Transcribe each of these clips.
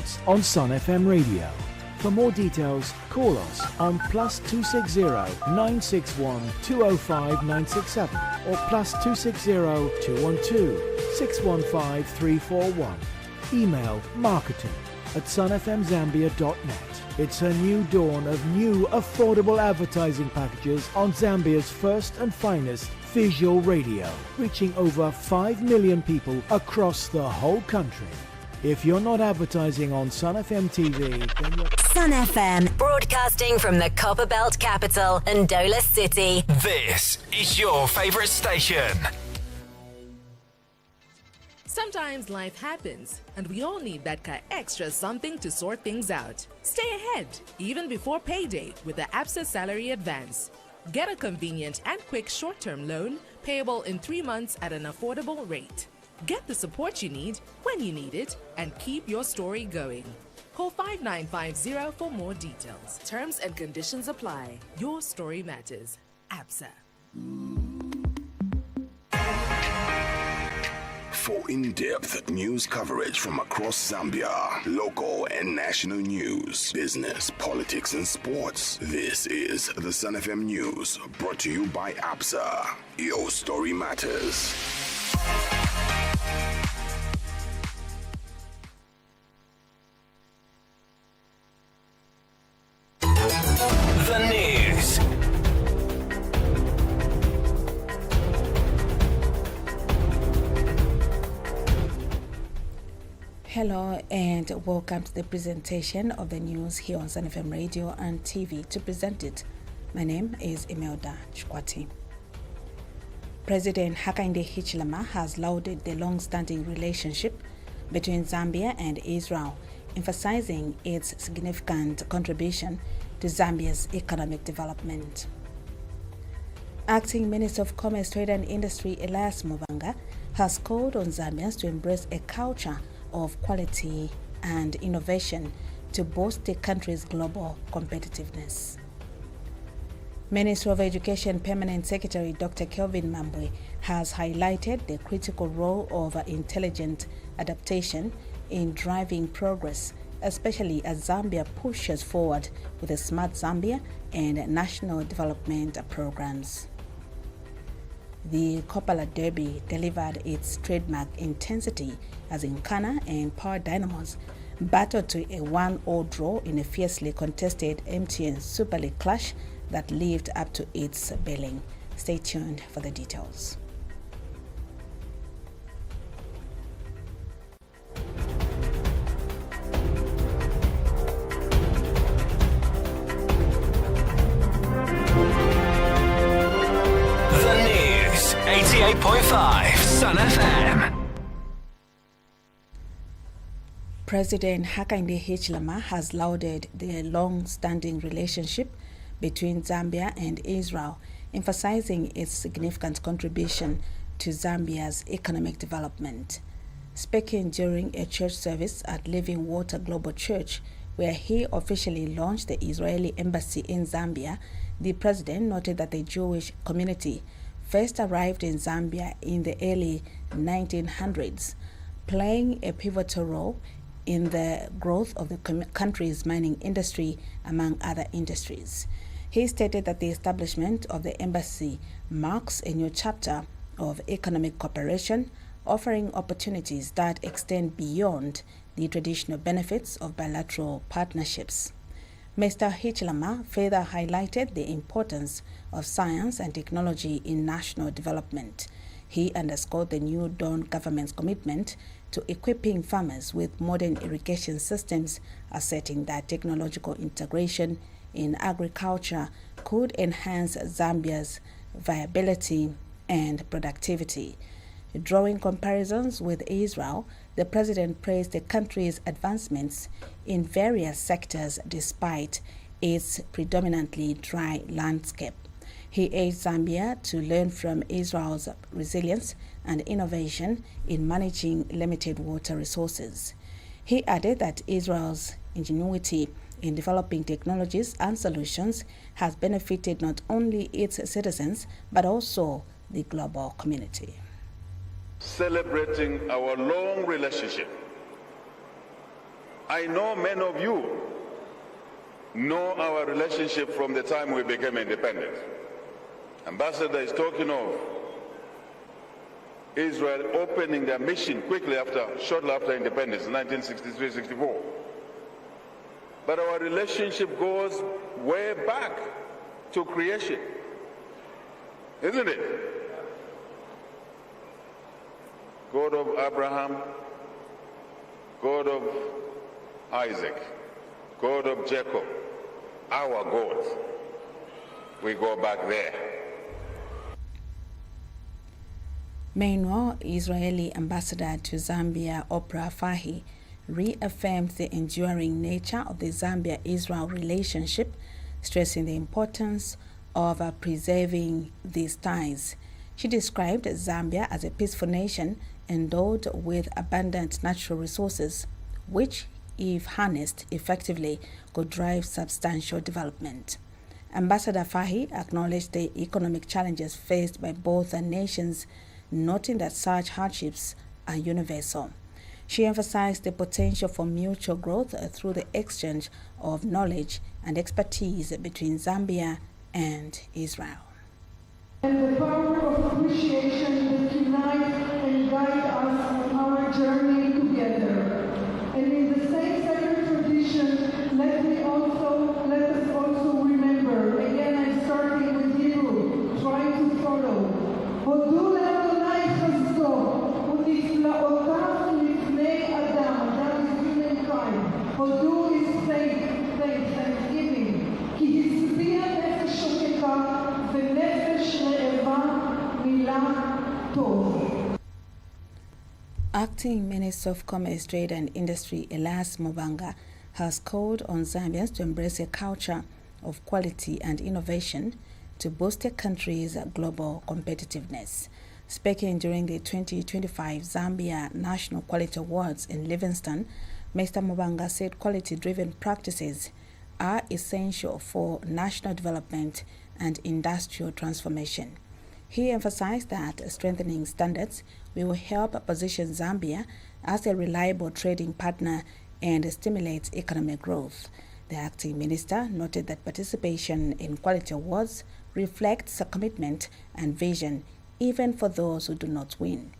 sports on Sun FM Radio. For more details, call us on +260 961 205 967 or +260 212 615 341. Email marketing@sunfmzambia.net. It's a new dawn of new affordable advertising packages on Zambia's first and finest visual radio, reaching over 5 million people across the whole country. If you're not advertising on Sun FM TV, then you're... Sun FM, broadcasting from the Copperbelt capital, Ndola City. This is your favorite station. Sometimes life happens, and we all need that extra something to sort things out. Stay ahead, even before payday, with the ABSA salary advance. Get a convenient and quick short-term loan, payable in 3 months at an affordable rate. Get the support you need when you need it, and keep your story going. Call 5950 for more details. Terms and conditions apply. Your story matters. ABSA. For in-depth news coverage from across Zambia, local and national news, business, politics and sports, this is the Sun FM News, brought to you by ABSA. Your story matters. The news. Hello and welcome to the presentation of the news here on Sun FM Radio and TV. To present it, my name is Imelda Chikwati. President Hakainde Hichilema has lauded the long-standing relationship between Zambia and Israel, emphasizing its significant contribution to Zambia's economic development. Acting Minister of Commerce, Trade and Industry Elias Mubanga has called on Zambians to embrace a culture of quality and innovation to boost the country's global competitiveness. Minister of Education Permanent Secretary Dr. Kelvin Mambwe has highlighted the critical role of intelligent adaptation in driving progress, especially as Zambia pushes forward with the Smart Zambia and national development programs. The Copala Derby delivered its trademark intensity as Nkana and Power Dynamos battled to a 1-1 draw in a fiercely contested MTN Super League clash that lived up to its billing. Stay tuned for the details. The news, 88.5 Sun FM. President Hakainde Hichilema has lauded the long-standing relationship between Zambia and Israel, emphasizing its significant contribution to Zambia's economic development. Speaking during a church service at Living Water Global Church, where he officially launched the Israeli embassy in Zambia, the president noted that the Jewish community first arrived in Zambia in the early 1900s, playing a pivotal role in the growth of the country's mining industry, among other industries. He stated that the establishment of the embassy marks a new chapter of economic cooperation, offering opportunities that extend beyond the traditional benefits of bilateral partnerships. Mr. Hichilema further highlighted the importance of science and technology in national development. He underscored the new Dawn government's commitment to equipping farmers with modern irrigation systems, asserting that technological integration in agriculture could enhance Zambia's viability and productivity. Drawing comparisons with Israel, the president praised the country's advancements in various sectors despite its predominantly dry landscape. He urged Zambia to learn from Israel's resilience and innovation in managing limited water resources. He added that Israel's ingenuity in developing technologies and solutions has benefited not only its citizens but also the global community. Celebrating our long relationship I know many of you know our relationship from the time we became independent. Ambassador is talking of Israel opening their mission shortly after independence in 1963-64. But our relationship goes way back to creation, isn't it? God of Abraham, God of Isaac, God of Jacob, our God. We go back there. Meanwhile, Israeli ambassador to Zambia, Oprah Fahy, reaffirmed the enduring nature of the Zambia-Israel relationship, stressing the importance of preserving these ties. She described Zambia as a peaceful nation endowed with abundant natural resources, which, if harnessed effectively, could drive substantial development. Ambassador Fahy acknowledged the economic challenges faced by both nations, noting that such hardships are universal. She emphasized the potential for mutual growth through the exchange of knowledge and expertise between Zambia and Israel. And the power of appreciation that unites and guides us on our journey together. And in the same sacred tradition, let us also remember, again I'm starting with Hebrew, try to follow. הודו לאדוני חסדו ונפלאותיו לפני אדם, that is humankind. הודו is thanksgiving. כי השביע נפש שוקקה ונפש רעבה מילה טוב. Acting Minister of Commerce, Trade and Industry Elias Mubanga has called on Zambians to embrace a culture of quality and innovation to boost the country's global competitiveness. Speaking during the 2025 Zambia National Quality Awards in Livingstone, Mr. Mubanga said quality-driven practices are essential for national development and industrial transformation. He emphasized that strengthening standards will help position Zambia as a reliable trading partner and stimulate economic growth. The acting minister noted that participation in quality awards reflects a commitment and vision even for those who do not win.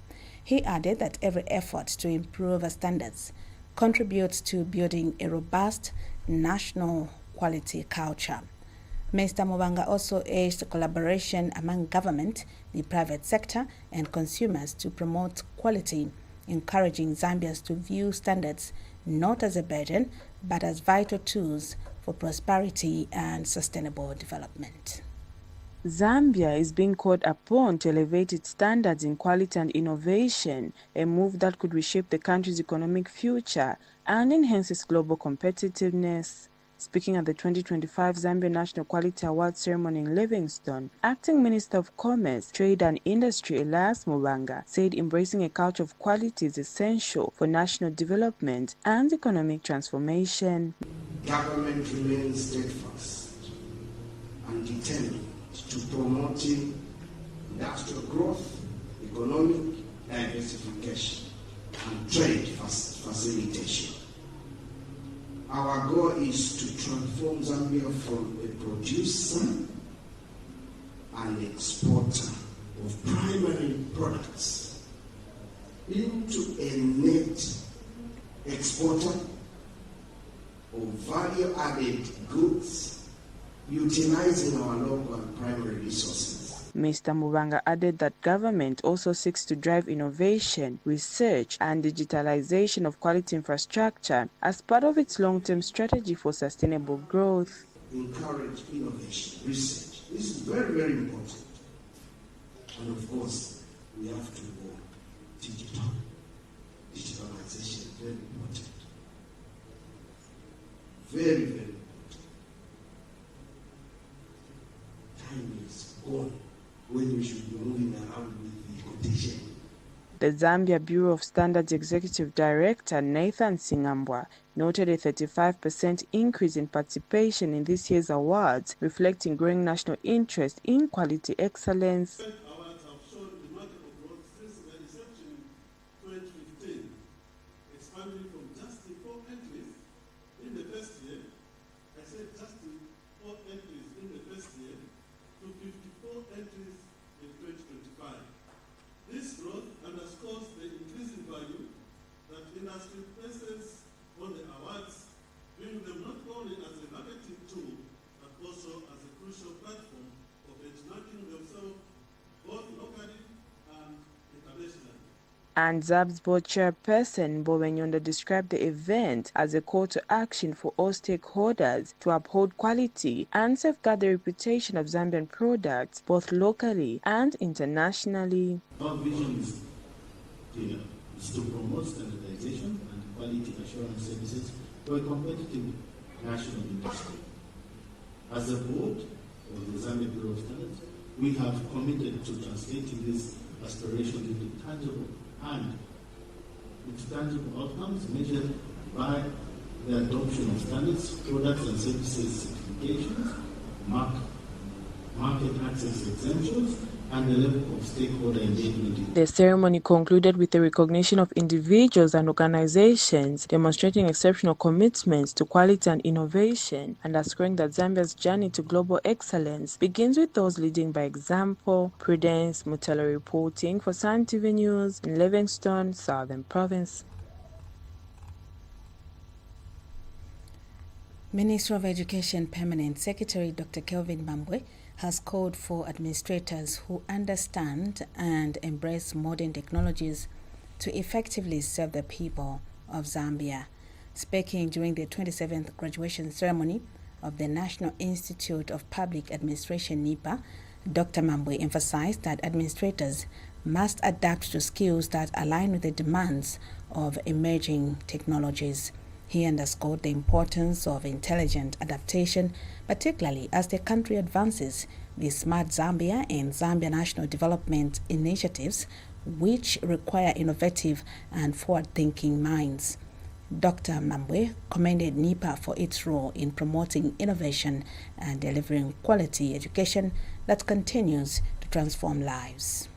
He added that every effort to improve standards contributes to building a robust national quality culture. Mr. Mubanga also urged collaboration among government, the private sector, and consumers to promote quality, encouraging Zambians to view standards not as a burden, but as vital tools for prosperity and sustainable development. Zambia is being called upon to elevate its standards in quality and innovation, a move that could reshape the country's economic future and enhance its global competitiveness. Speaking at the 2025 Zambia National Quality Awards ceremony in Livingstone, Acting Minister of Commerce, Trade and Industry Elias Mubanga said embracing a culture of quality is essential for national development and economic transformation. Government remains steadfast and determined to promoting industrial growth, economic diversification, and trade facilitation. Our goal is to transform Zambia from a producer and exporter of primary products into a net exporter of value-added goods, utilizing our local and primary resources. Mr. Mubanga added that government also seeks to drive innovation, research, and digitalization of quality infrastructure as part of its long-term strategy for sustainable growth. Encourage innovation, research. This is very, very important. And of course, we have to go digital. Digitalization is very important. Very, very important. Time is gone when we should be moving around with the quotation. The Zambia Bureau of Standards Executive Director Nathan Singambwa noted a 35% increase in participation in this year's awards, reflecting growing national interest in quality excellence. Awards have shown remarkable growth since their inception in 2015, expanding from just 4 entries And ZAB's board chairperson, Bowenyonda, described the event as a call to action for all stakeholders to uphold quality and safeguard the reputation of Zambian products, both locally and internationally. Our vision is clear. It's to promote standardization and quality assurance services for a competitive national industry. As a board of the Zambia Bureau of Standards, we have committed to translating this aspiration into tangible outcomes measured by the adoption of standards, products and services certifications, market access exemptions, and the level of stakeholder engagement. The ceremony concluded with the recognition of individuals and organizations demonstrating exceptional commitments to quality and innovation, underscoring that Zambia's journey to global excellence begins with those leading by example. Prudence Mutala reporting for Sun TV News in Livingstone, Southern Province. Minister of Education Permanent Secretary Dr. Kelvin Mambwe has called for administrators who understand and embrace modern technologies to effectively serve the people of Zambia. Speaking during the 27th graduation ceremony of the National Institute of Public Administration (NIPA), Dr. Mambwe emphasized that administrators must adapt to skills that align with the demands of emerging technologies. He underscored the importance of intelligent adaptation, particularly as the country advances the Smart Zambia and Zambia National Development initiatives, which require innovative and forward-thinking minds. Dr. Mambwe commended NIPA for its role in promoting innovation and delivering quality education that continues to transform lives.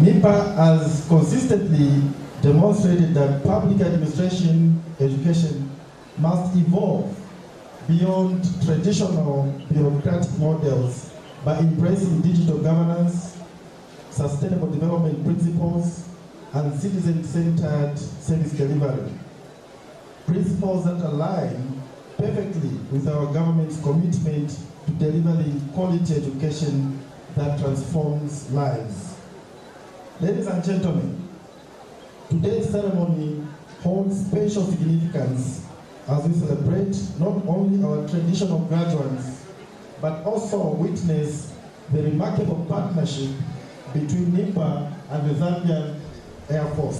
NIPA has consistently demonstrated that public administration education must evolve beyond traditional bureaucratic models by embracing digital governance, sustainable development principles, and citizen-centered service delivery. Principles that align perfectly with our government's commitment to delivering quality education that transforms lives. Ladies and gentlemen, today's ceremony holds special significance as we celebrate not only our traditional graduates, but also witness the remarkable partnership between NIPA and the Zambian Air Force.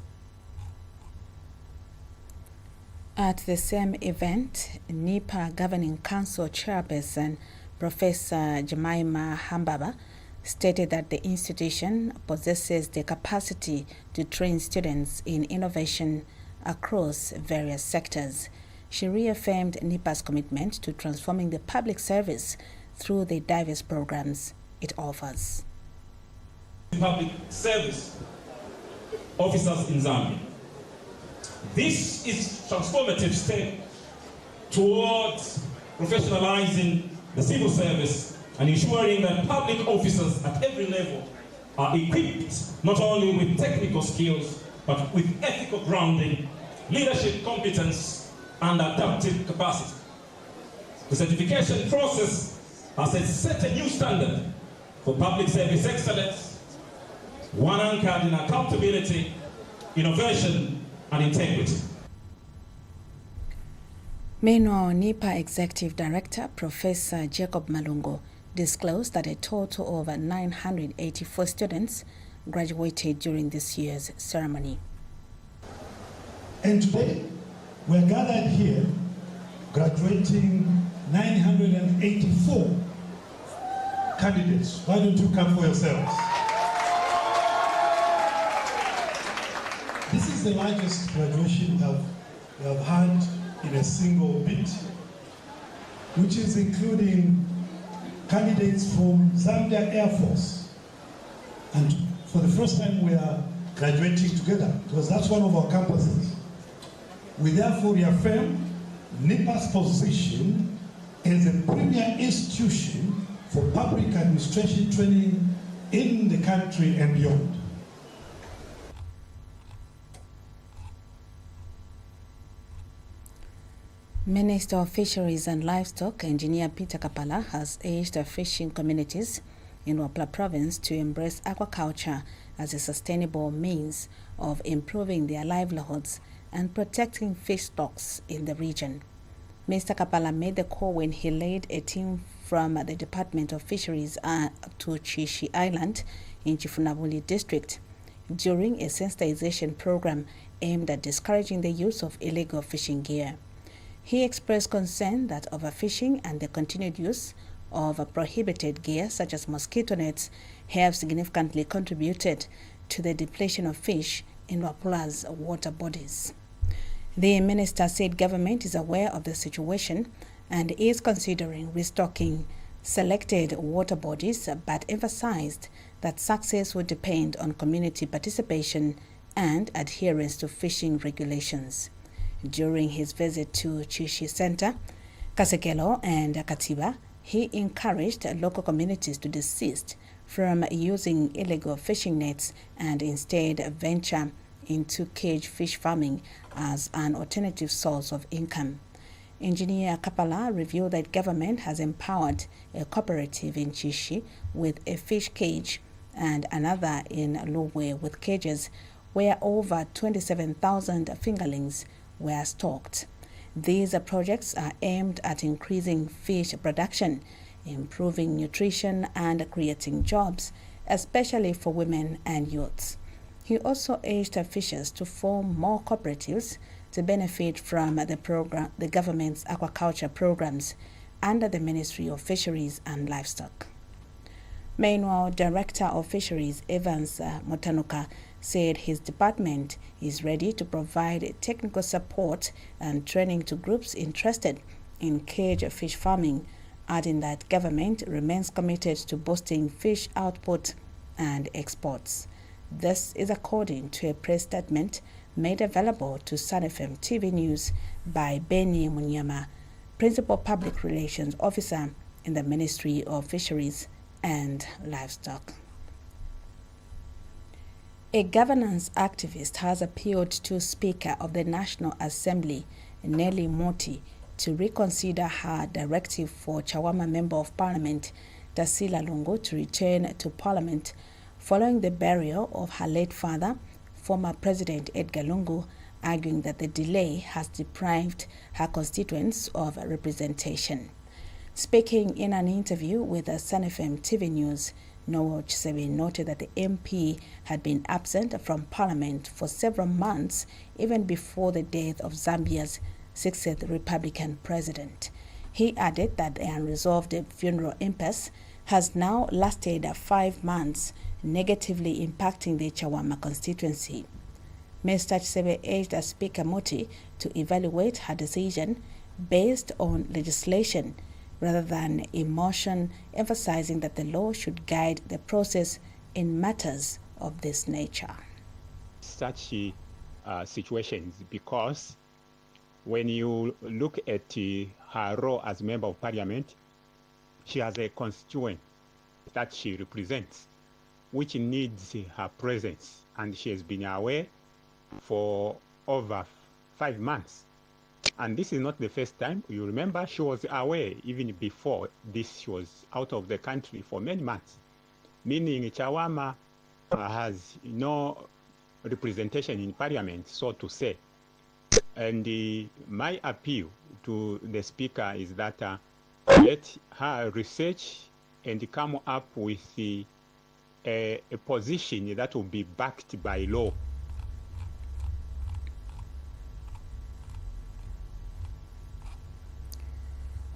At the same event, NIPA Governing Council Chairperson Professor Jemima Hambaba stated that the institution possesses the capacity to train students in innovation across various sectors. She reaffirmed NIPA's commitment to transforming the public service through the diverse programs it offers. Public service officers in Zambia. This is a transformative step towards professionalizing the civil service and ensuring that public officers at every level are equipped not only with technical skills, but with ethical grounding, leadership competence, and adaptive capacity. The certification process has set a new standard for public service excellence, one anchored in accountability, innovation, and integrity. Meanwhile, NIPA Executive Director Professor Jacob Malungo disclosed that a total of 984 students graduated during this year's ceremony. And today, we're gathered here graduating 984 candidates. Why don't you come for yourselves? This is the largest graduation we have had in a single bid, which is including candidates from Zambia Air Force. And for the first time we are graduating together, because that's one of our campuses. We therefore reaffirm NIPA's position as a premier institution for public administration training in the country and beyond. Minister of Fisheries and Livestock, Engineer Peter Kapala, has urged the fishing communities in Wapla province to embrace aquaculture as a sustainable means of improving their livelihoods and protecting fish stocks in the region. Mr. Kapala made the call when he led a team from the Department of Fisheries to Chishi Island in Chifunabuli district during a sensitization program aimed at discouraging the use of illegal fishing gear. He expressed concern that overfishing and the continued use of prohibited gear such as mosquito nets have significantly contributed to the depletion of fish in Wapula's water bodies. The minister said government is aware of the situation and is considering restocking selected water bodies, but emphasized that success would depend on community participation and adherence to fishing regulations. During his visit to Chishi Center, Kasekelo and Katiba, he encouraged local communities to desist from using illegal fishing nets and instead venture into cage fish farming as an alternative source of income. Engineer Kapala revealed that government has empowered a cooperative in Chishi with a fish cage and another in Luwe with cages where over 27,000 fingerlings were stocked. These projects are aimed at increasing fish production, improving nutrition and creating jobs, especially for women and youths. He also urged fishers to form more cooperatives to benefit from the government's aquaculture programs under the Ministry of Fisheries and Livestock. Meanwhile, Director of Fisheries Evans Motanuka said his department is ready to provide technical support and training to groups interested in cage fish farming, adding that government remains committed to boosting fish output and exports. This is according to a press statement made available to Sun FM TV News by Benny Munyama, Principal Public Relations Officer in the Ministry of Fisheries and Livestock. A governance activist has appealed to Speaker of the National Assembly, Nelly Moti, to reconsider her directive for Chawama Member of Parliament, Tasila Lungu, to return to Parliament following the burial of her late father, former President Edgar Lungu, arguing that the delay has deprived her constituents of representation. Speaking in an interview with Sun FM TV News, Noah Chisebe noted that the MP had been absent from Parliament for several months, even before the death of Zambia's 6th Republican president. He added that the unresolved funeral impasse has now lasted 5 months, negatively impacting the Chawama constituency. Mr. Chisebe urged Speaker Moti to evaluate her decision based on legislation rather than emotion, emphasizing that the law should guide the process in matters of this nature. Such situations, because when you look at her role as Member of Parliament, she has a constituent that she represents, which needs her presence, and she has been away for over 5 months. And this is not the first time. You remember she was away even before this. She was out of the country for many months, meaning Chawama has no representation in Parliament, so to say. And my appeal to the Speaker is that let her research and come up with a position that will be backed by law.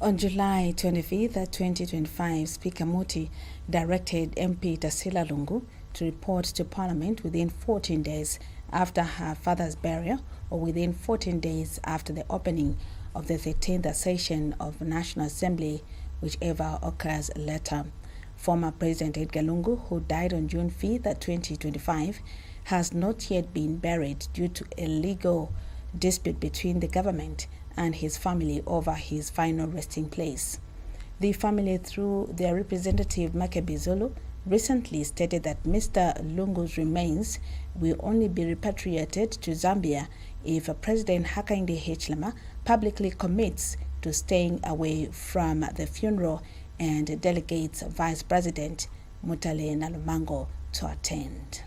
On July 25, 2025, Speaker Moti directed MP Tasila Lungu to report to Parliament within 14 days after her father's burial or within 14 days after the opening of the 13th session of the National Assembly, whichever occurs later. Former President Edgar Lungu, who died on June 5, 2025, has not yet been buried due to a legal dispute between the government and his family over his final resting place. The family, through their representative Makebi Zulu, recently stated that Mr. Lungu's remains will only be repatriated to Zambia if President Hakainde Hichilema publicly commits to staying away from the funeral and delegates Vice President Mutale Nalumango to attend.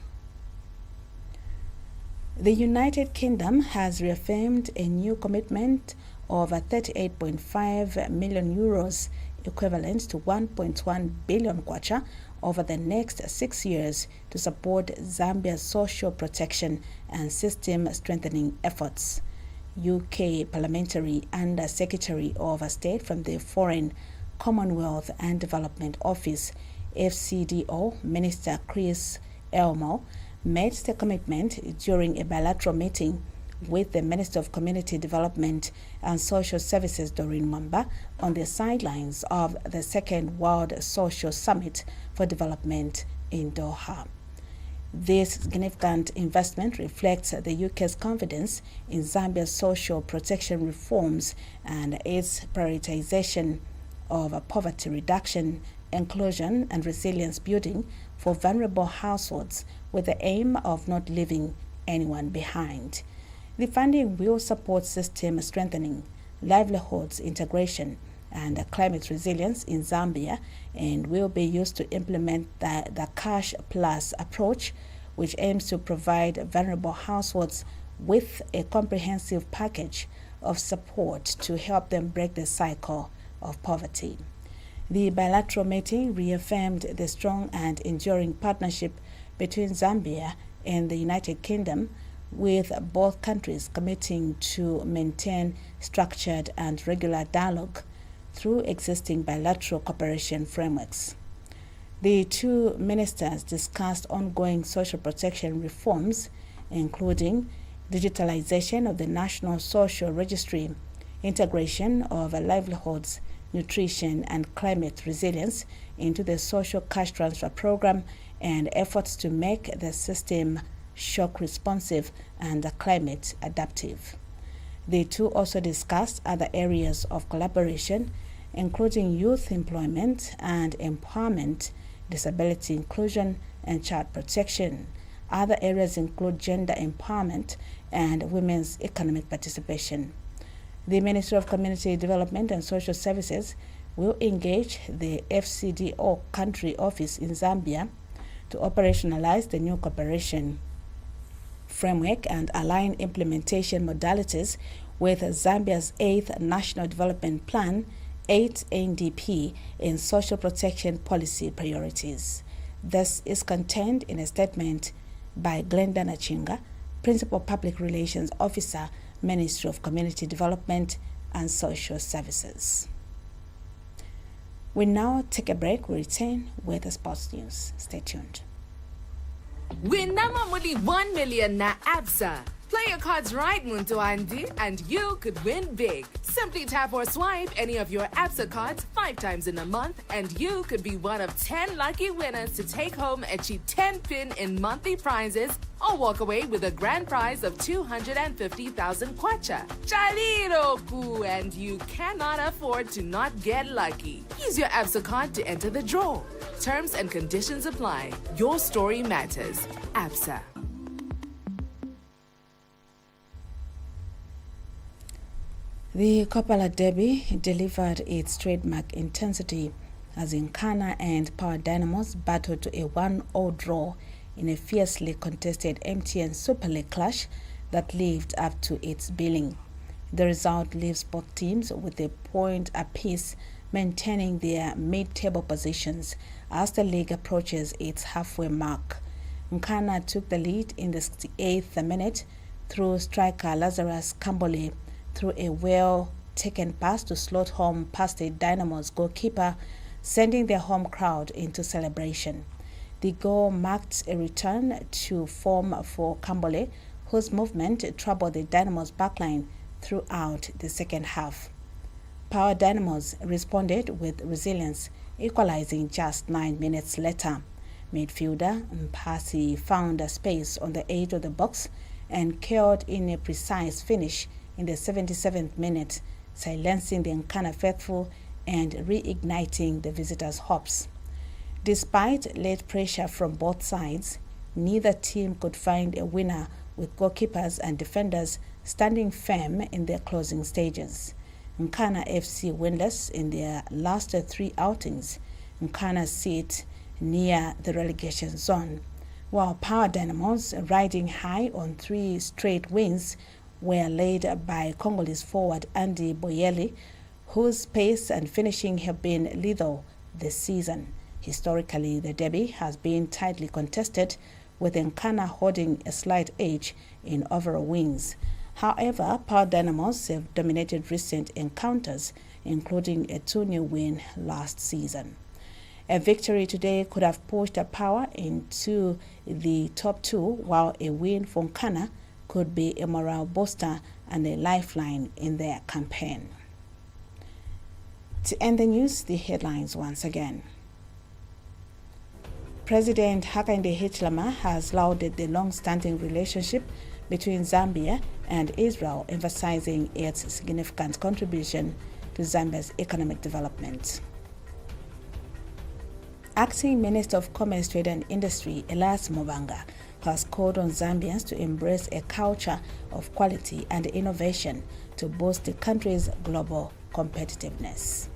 The United Kingdom has reaffirmed a new commitment of 38.5 million euros, equivalent to 1.1 billion kwacha, over the next 6 years to support Zambia's social protection and system strengthening efforts. UK Parliamentary Under Secretary of State from the Foreign, Commonwealth and Development Office, FCDO, Minister Chris Elmo, made the commitment during a bilateral meeting with the Minister of Community Development and Social Services, Doreen Mwamba, on the sidelines of the Second World Social Summit for Development in Doha. This significant investment reflects the UK's confidence in Zambia's social protection reforms and its prioritization of poverty reduction, inclusion and resilience building for vulnerable households, with the aim of not leaving anyone behind. The funding will support system strengthening, livelihoods integration, and climate resilience in Zambia, and will be used to implement the Cash Plus approach, which aims to provide vulnerable households with a comprehensive package of support to help them break the cycle of poverty. The bilateral meeting reaffirmed the strong and enduring partnership between Zambia and the United Kingdom, with both countries committing to maintain structured and regular dialogue through existing bilateral cooperation frameworks. The two ministers discussed ongoing social protection reforms, including digitalization of the National Social Registry, integration of livelihoods, nutrition and climate resilience into the social cash transfer program, and efforts to make the system shock responsive and climate adaptive. The two also discussed other areas of collaboration, including youth employment and empowerment, disability inclusion, and child protection. Other areas include gender empowerment and women's economic participation. The Ministry of Community Development and Social Services will engage the FCDO country office in Zambia to operationalize the new cooperation framework and align implementation modalities with Zambia's 8th National Development Plan, 8 NDP, in social protection policy priorities. This is contained in a statement by Glenda Nachinga, Principal Public Relations Officer, Ministry of Community Development and Social Services. We now take a break. We return with the sports news. Stay tuned. Win namamuli 1 million na ABSA. Play your cards right, Muntu Andy, and you could win big. Simply tap or swipe any of your ABSA cards 5 times in a month, and you could be one of 10 lucky winners to take home a cheap 10-pin in monthly prizes or walk away with a grand prize of 250,000 kwacha. Chaliroku, and you cannot afford to not get lucky. Use your ABSA card to enter the draw. Terms and conditions apply. Your story matters. ABSA. The Kopala Derby delivered its trademark intensity as Nkana and Power Dynamos battled to a 1-0 draw in a fiercely contested MTN Super League clash that lived up to its billing. The result leaves both teams with a point apiece, maintaining their mid-table positions as the league approaches its halfway mark. Nkana took the lead in the 68th minute through striker Lazarus Kambole through a well-taken pass to slot home past the Dynamo's goalkeeper, sending their home crowd into celebration. The goal marked a return to form for Kambole, whose movement troubled the Dynamo's backline throughout the second half. Power Dynamos responded with resilience, equalizing just 9 minutes later. Midfielder Mpasi found a space on the edge of the box and curled in a precise finish in the 77th minute, silencing the Nkana faithful and reigniting the visitors' hopes. Despite late pressure from both sides, neither team could find a winner, with goalkeepers and defenders standing firm in their closing stages. Nkana FC winless in their last 3 outings. Nkana's seat near the relegation zone, while Power Dynamos, riding high on 3 straight wins, were led by Congolese forward Andy Boyeli, whose pace and finishing have been lethal this season. Historically, the derby has been tightly contested, with Nkana holding a slight edge in overall wins. However, Power Dynamos have dominated recent encounters, including a 2-0 win last season. A victory today could have pushed Power into the top 2, while a win for Nkana could be a morale booster and a lifeline in their campaign. To end the news, the headlines once again. President Hakainde Hichilema has lauded the long-standing relationship between Zambia and Israel, emphasizing its significant contribution to Zambia's economic development. Acting Minister of Commerce, Trade and Industry, Elias Mobanga, has called on Zambians to embrace a culture of quality and innovation to boost the country's global competitiveness.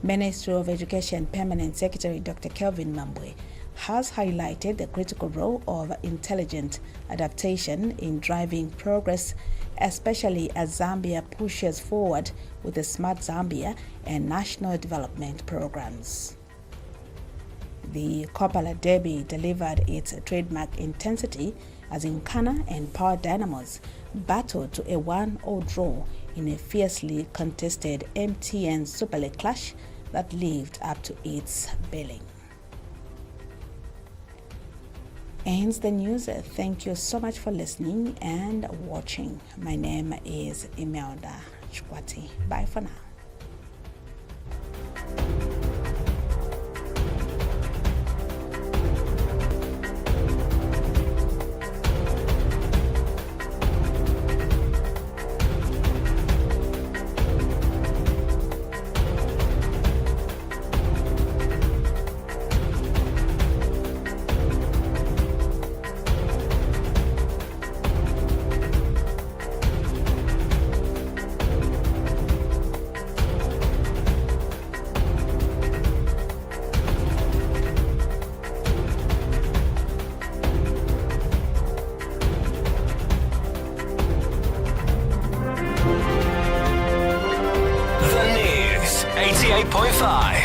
Ministry of Education Permanent Secretary Dr. Kelvin Mambwe has highlighted the critical role of intelligent adaptation in driving progress, especially as Zambia pushes forward with the Smart Zambia and national development programs. The Kopala Derby delivered its trademark intensity as Nkana and Power Dynamos battled to a 1-0 draw in a fiercely contested MTN Super League clash that lived up to its billing. Ends the news. Thank you so much for listening and watching. My name is Imelda Chkwati. Bye for now.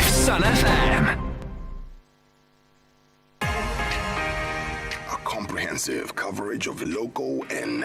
Sun FM. A comprehensive coverage of local and